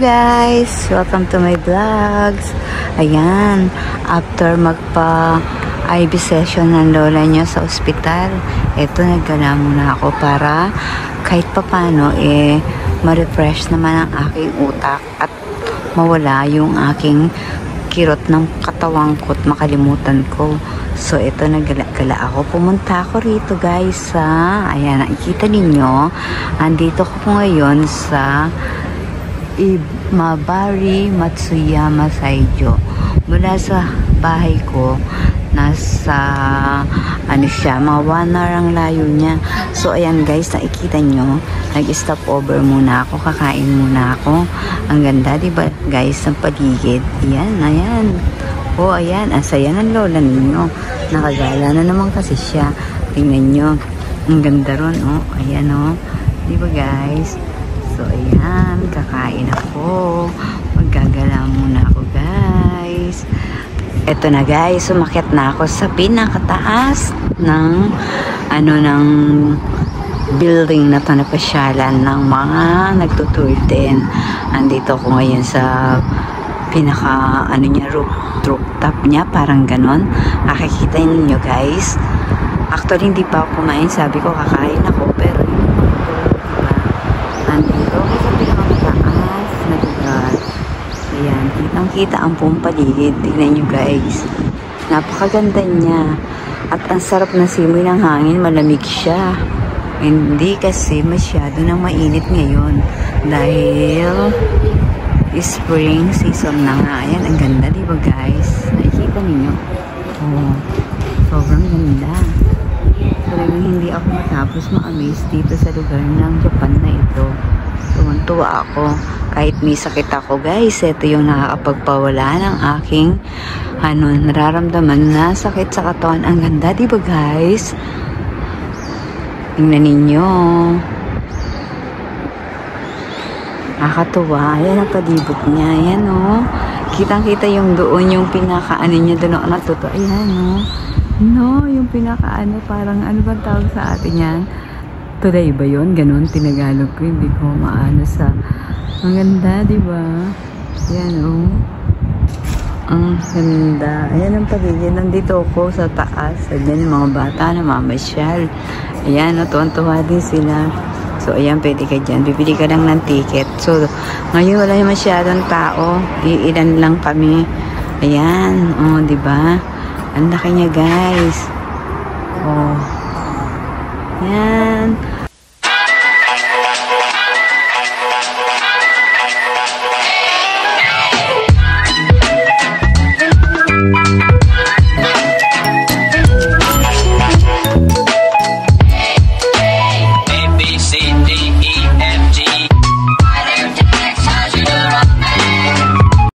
guys! Welcome to my vlogs. Ayan, after magpa-IV session ng lola niya sa ospital, eto naggala muna ako para kahit papano ma-refresh naman ang aking utak at mawala yung aking kirot ng katawang ko at makalimutan ko. So, ito naggala ako. Pumunta ako rito guys sa, ayan, nakikita ninyo, andito ko ngayon sa Imabari Matsuyama Saijo. Mula sa bahay ko, nasa, ano siya, mga 1 hour ang layo niya. So, ayan guys, nakikita nyo, nag-stop over muna ako, kakain muna ako. Ang ganda, diba guys, ng paligid. Ayan, ayan. Oh, ayan, ang saya ng lola ninyo. Nakagala na naman kasi siya. Tingnan nyo, ang ganda ron, oh. Ayan, oh. Diba guys? So, ayan, kakain ako. Maggagala muna ako, guys. Eto na, guys. Sumakit na ako sa pinakataas ng, ng building na to na pasyalan ng mga nagtutour din. Andito ako ngayon sa pinaka, rooftop niya. Parang ganon. Nakikita niyo, guys. Actually, hindi pa ako kumain. Sabi ko, kakain ako. Pero, andito ako sa pinakamataas na lugar. Ayan, kitang-kita ang buong paligid. Tingnan nyo guys. Napakaganda niya. At ang sarap na simoy ng hangin, malamig siya. Hindi kasi masyado nang mainit ngayon. Dahil spring season na nga. Ayan, ang ganda, diba guys? Nakikita ninyo? Oh, sobrang ganda. Talagang hindi ako matapos ma-amaze dito sa lugar ng Japan na ito. Tuwan-tuwa ako. Kahit may sakit ako guys, ito yung nakakapagpawala ng aking nararamdaman na sakit sa katawan. Ang ganda, diba guys? Tingnan ninyo. Nakakatuwa. Ayan ang palibot niya. Ayan o. Kitang-kita yung doon, yung pinaka-ano niya doon ako natuto. Ayan o. No, yung pinaka-ano, parang ano bang tawag sa atin yan? Tulay ba yun? Ganon, tinagalog ko. Hindi ko maano sa... Ang ganda, diba? Ayan o. Ang ganda. Ayan ang paligid. Nandito ako sa taas. Ayan yung mga bata na mamasyal. Ayan, tuwan-tuwa din sila. So, ayan, pwede ka dyan. Bibili ka lang ng ticket. So, ngayon wala yung masyadong tao. Iilan lang kami. Ayan. O, diba? Ang laki niya, guys. Oh. Ayan.